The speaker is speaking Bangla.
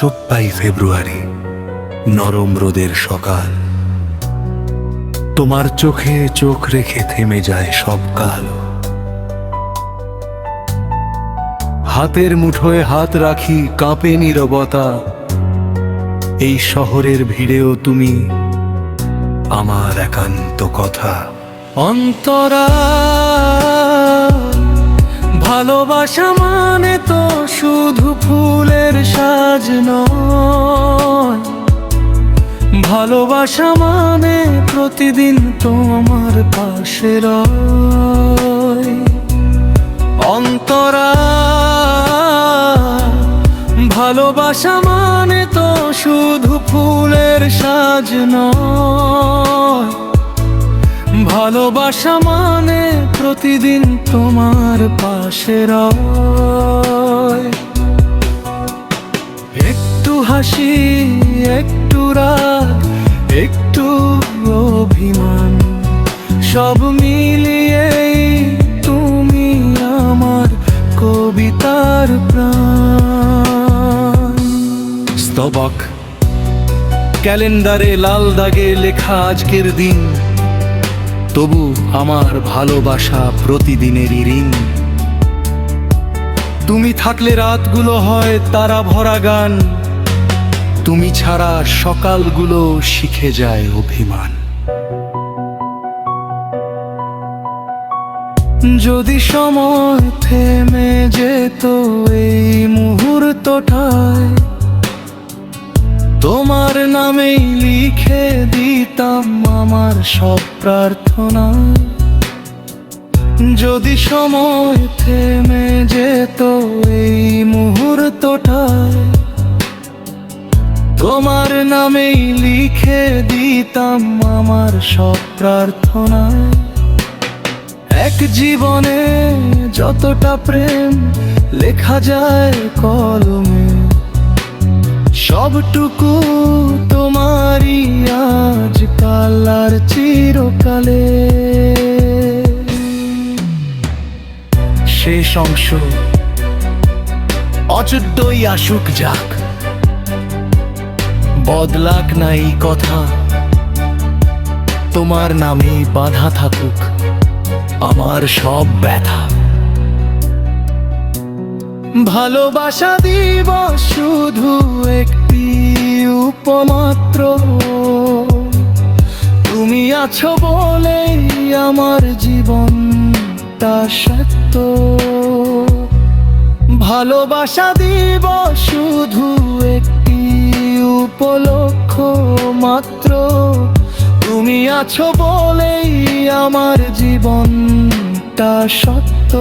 24 ফেব্রুয়ারি, নরম রোদের সকাল। তোমার চোখে চোখ রেখে থেমে যায় সব কাল। হাতের মুঠোয় হাত রাখি, কাঁপে নীরবতা। এই শহরের ভিড়েও তুমি আমার একান্ত কথা। অন্তরা, ভালোবাসা মানে তো শুধু ফুলের সাজ নয়। ভালোবাসা মানে প্রতিদিন তোমার পাশে রয়। অন্তরা, ভালোবাসা মানে তো শুধু ফুলের সাজ নয়। ভালোবাসা মানে প্রতিদিন তোমার পাশে রয়। একটু হাসি, একটু রাগ, একটু অভিমান, সব মিলিয়েই তুমি আমার কবিতার প্রাণ। স্তবক ক্যালেন্ডারে লাল দাগে লেখা আজকের দিন, তবু আমার ভালোবাসা প্রতিদিনেরই ঋণ। তুমি থাকলে রাতগুলো হয় তারা ভরা গান, তুমি ছাড়া সকালগুলো শিখে যায় অভিমান। যদি সময় থেমে যেত এই মুহূর্তটায়, তোমার নামেই লিখে দিতাম আমার সব প্রার্থনা। যদি সময় থেমে যেত এই মুহূর্তটায়, তোমার নামেই লিখে দিতাম আমার সব প্রার্থনা। এক জীবনে যতটা প্রেম লেখা যায় কলমে, সবটুকু তোমারই আজকাল আর চিরকালে। শেষ অংশ অযোধ্যই আসুক যাক, বদলাক নাই কথা, তোমার নামে বাঁধা থাকুক আমার সব ব্যথা। ভালোবাসা দিবস শুধু একটি উপমাত্র, তুমি আছো বলেই আমার জীবনটা সত্য। ভালোবাসা দিবস শুধু একটি উপলক্ষ মাত্র, তুমি আছো বলেই আমার জীবনটা সত্য।